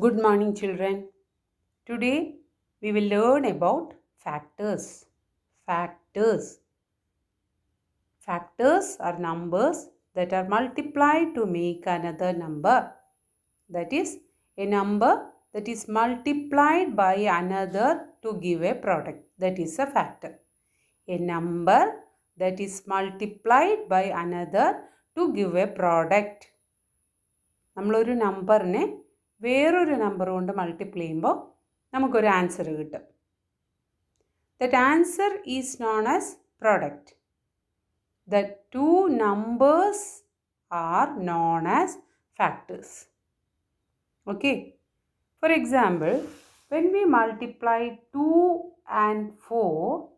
Good morning, children. Today we will learn about factors. Factors. Factors are numbers that are multiplied to make another number. That is, a number that is multiplied by another to give a product. That is a factor. A number that is multiplied by another to give a product. നമ്മളൊരു നമ്പറിനെ വേറൊരു number കൊണ്ട് multiply ചെയ്യുമ്പോൾ നമുക്കൊരു answer കിട്ടും. That answer is known as product. The two numbers are known as factors. Okay. For example, when we multiply 2 and 4,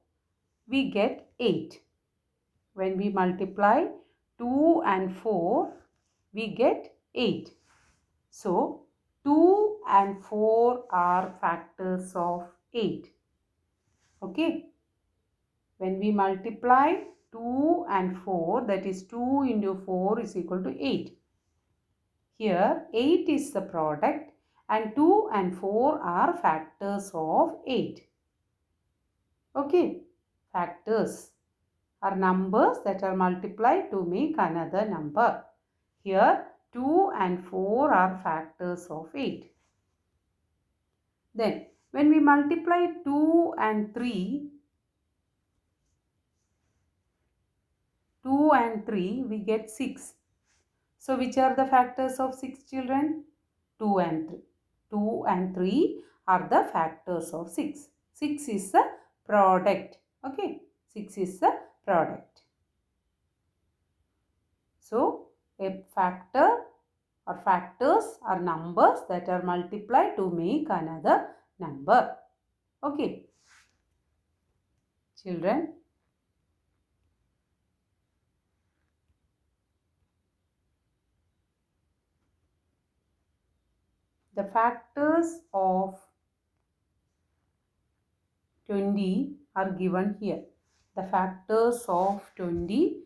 we get 8. When we multiply 2 and 4, we get 8. So, 2 and 4 are factors of 8. Okay. When we multiply 2 and 4, that is 2 into 4 is equal to 8. Here, 8 is the product and 2 and 4 are factors of 8. Okay. Factors are numbers that are multiplied to make another number. Here, 2 and 4 are factors of 8. Then, when we multiply 2 and 3, 2 and 3, we get 6. So, which are the factors of 6, children? 2 and 3. 2 and 3 are the factors of 6. 6 is the product. Okay. 6 is the product. So, a factor or factors are numbers that are multiplied to make another number. Okay. Children, the factors of 20 are given here. The factors of 20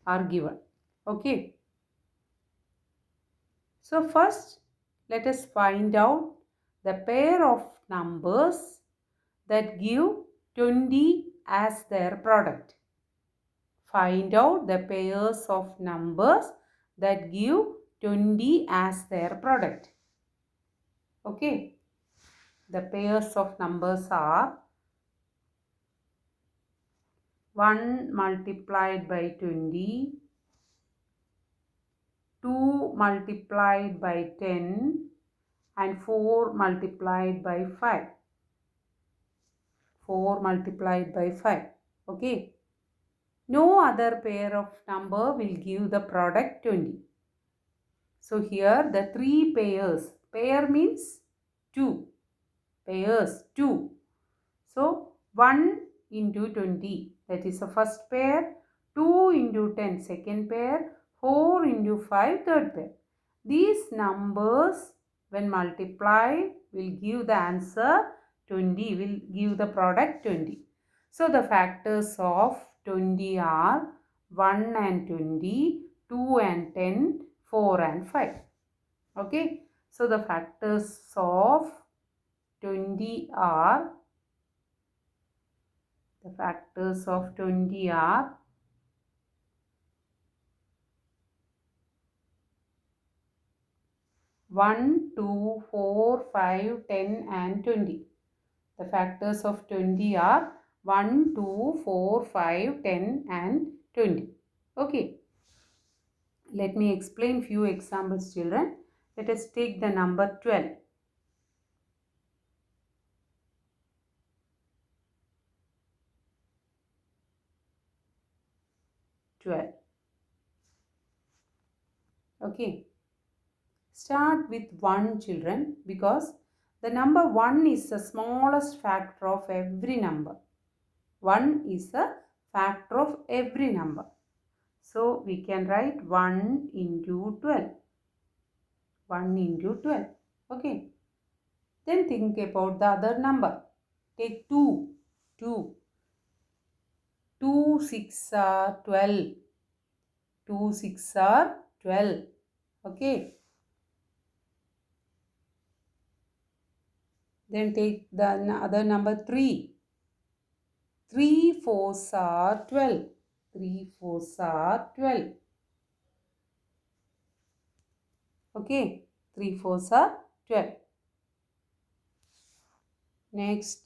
are given. Okay. So first, let us find out the pair of numbers that give 20 as their product. Find out the pairs of numbers that give 20 as their product. Okay. The pairs of numbers are 1 multiplied by 20, 2 multiplied by 10 and 4 multiplied by 5. 4 multiplied by 5. Okay. No other pair of number will give the product 20. So here the three pairs. Pair means 2. Pairs 2. So 1 into 20, that is the first pair. 2 into 10, second pair. 4 into 5, third pair. These numbers when multiplied will give the answer 20, will give the product 20. So the factors of 20 are 1 and 20, 2 and 10, 4 and 5. Okay. So the factors of 20 are, the factors of 20 are 1, 2, 4, 5, 10 and 20. The factors of 20 are 1, 2, 4, 5, 10 and 20. Okay. Let me explain few examples, children. Let us take the number 12. 12. Okay. Start with 1, children, because the number 1 is the smallest factor of every number. 1 is a factor of every number. So we can write 1 into 12. 1 into 12. Okay. Then think about the other number. Take 2. 2. 2 6 are 12. 2 6 are 12. Okay. Then take the other number 3. 3 fours are 12. 3 fours are 12. Okay, 3 fours are 12. Next,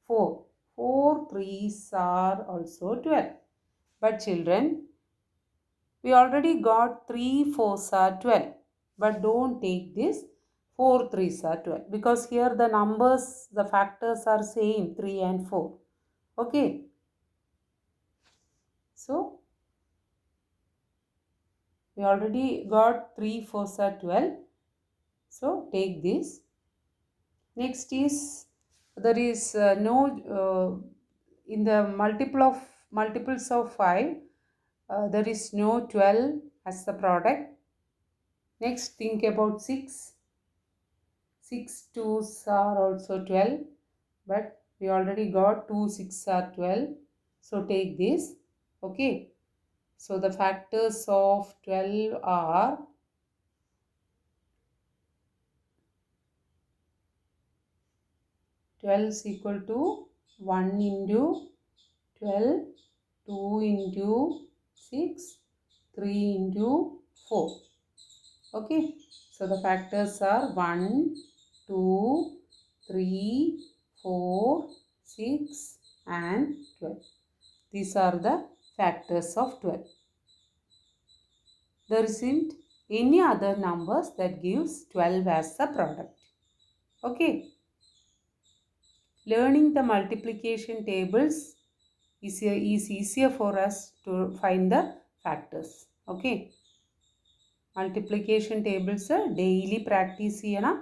4. 4 threes are also 12. But children, we already got 3 fours are 12. But don't take this 4 threes are 12. Because here the numbers, the factors are same, 3 and 4. Okay. So, we already got 3 fours are 12. So, take this. Next is, there is in the multiples of 5, there is no 12 as the product. Next, think about 6. 6 twos are also 12, but we already got 2 6 are 12. So, take this. Okay. So, the factors of 12 are 12 is equal to 1 into 12, 2 into 6, 3 into 4. Okay. So, the factors are 1, 2, 3, 4, 6 and 12. These are the factors of 12. There isn't any other numbers that gives 12 as the product. Okay. Learning the multiplication tables is easier for us to find the factors. Okay. Multiplication tables daily practice ചെയ്യണം.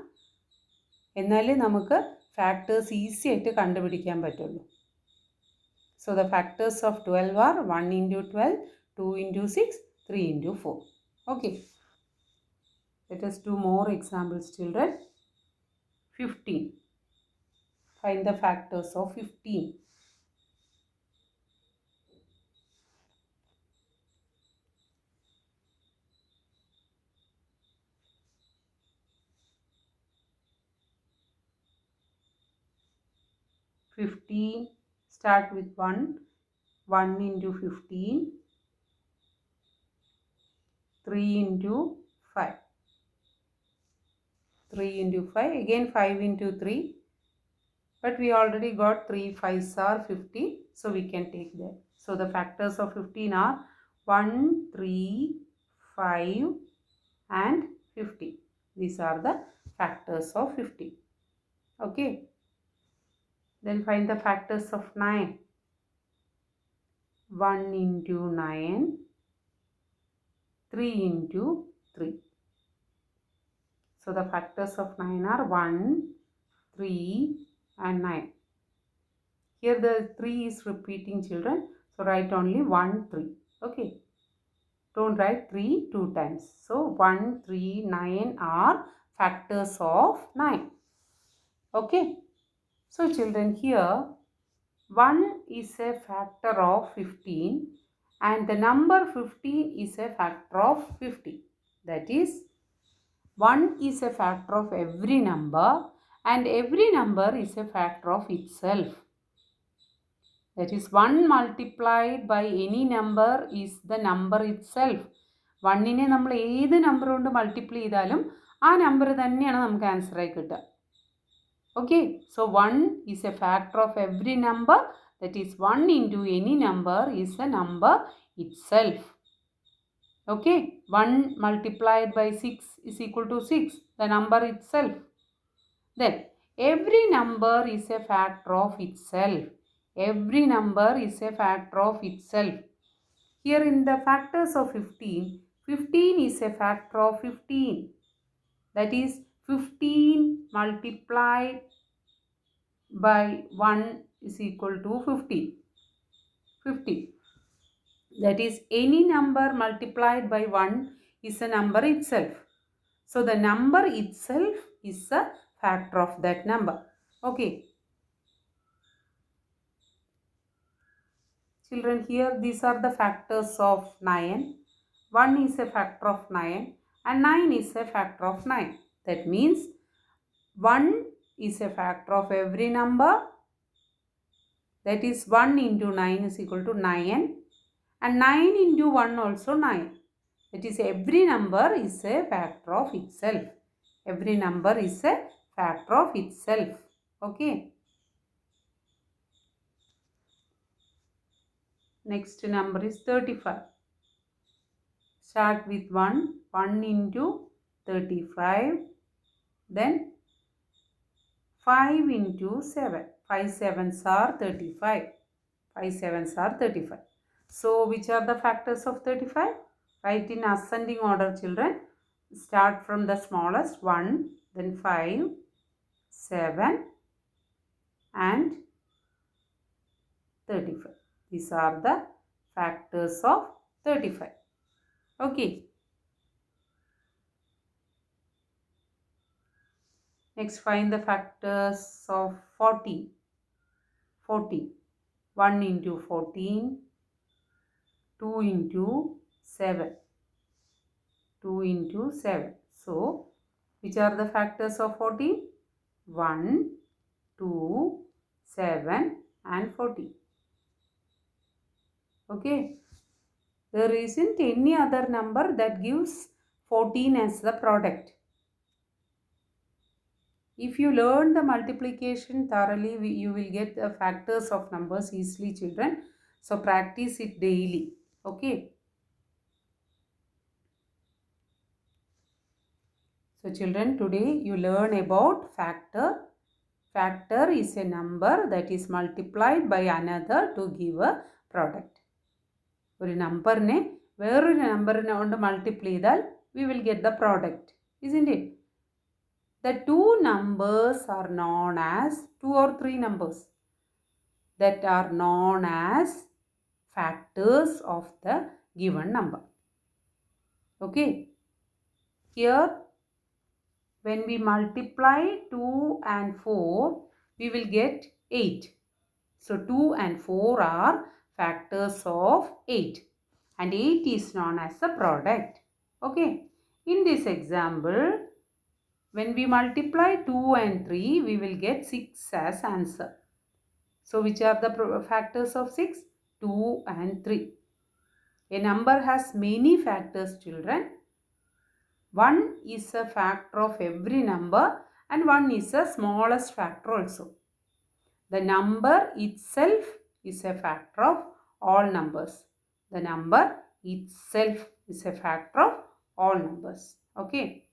എന്നാലേ നമുക്ക് factors easy ആയിട്ട് കണ്ടുപിടിക്കാൻ പറ്റുള്ളൂ. So the factors of 12 are 1 into 12, 2 into 6, 3 into 4. Okay. Let us do more examples, children. 15. Find the factors of 15. Start with 1. 1 into 15. 3 into 5. 3 into 5. Again 5 into 3. But we already got 3 5s are 50. So we can take that. So the factors of 15 are 1, 3, 5 and 50. These are the factors of 50. Okay. Then find the factors of 9. 1 into 9. 3 into 3. So the factors of 9 are 1, 3 and 9. Here the 3 is repeating, children. So write only 1, 3. Okay. Don't write 3 2 times. So 1, 3, 9 are factors of 9. Okay. So children, here 1 is a factor of 15 and the number 15 is a factor of 50. That is, 1 is a factor of every number and every number is a factor of itself. That is, 1 multiplied by any number is the number itself. 1നെ നമ്മൾ ഏത് number കൊണ്ട് multiply ചെയ്താലും ആ number തന്നെയാണ് നമുക്ക് answer ആയി കിട്ടുക. Okay, so 1 is a factor of every number. That is, 1 into any number is a number itself. Okay, 1 multiplied by 6 is equal to 6, the number itself. Then, every number is a factor of itself. Every number is a factor of itself. Here in the factors of 15, 15 is a factor of 15. That is, 15 multiplied by 1 is equal to 50. 50. That is, any number multiplied by 1 is a number itself. So the number itself is a factor of that number. Okay. Children, here these are the factors of 9. 1 is a factor of 9 and 9 is a factor of 9. That means 1 is a factor of every number. That is 1 into 9 is equal to 9. And 9 into 1 also 9. That is every number is a factor of itself. Every number is a factor of itself. Okay. Next number is 35. Start with 1. 1 into 35. Then 5 into 7. 5 sevens are 35. 5 sevens are 35. So which are the factors of 35? Write in ascending order, children. Start from the smallest, 1, then 5, 7 and 35. These are the factors of 35. Okay. Next, find the factors of 40. 40. 1 into 14, 2 into 7. 2 into 7. So, which are the factors of 40? 1, 2, 7 and 40. Okay. There isn't any other number that gives 14 as the product. If you learn the multiplication thoroughly, you will get the factors of numbers easily, children. So, practice it daily. Okay. So, children, today you learn about factor. Factor is a number that is multiplied by another to give a product. ഒരു നമ്പറിനെ വേറൊരു നമ്പറിനെ കൊണ്ട് multiply ചെയ്താൽ we will get the product, isn't it? The two numbers are known as, 2 or 3 numbers that are known as factors of the given number. Okay. Here, when we multiply 2 and 4, we will get 8. So, 2 and 4 are factors of 8. And 8 is known as the product. Okay. In this example, when we multiply 2 and 3, we will get 6 as answer. So, which are the factors of 6? 2 and 3. A number has many factors, children. One is a factor of every number and one is a smallest factor also. The number itself is a factor of all numbers. The number itself is a factor of all numbers. Okay.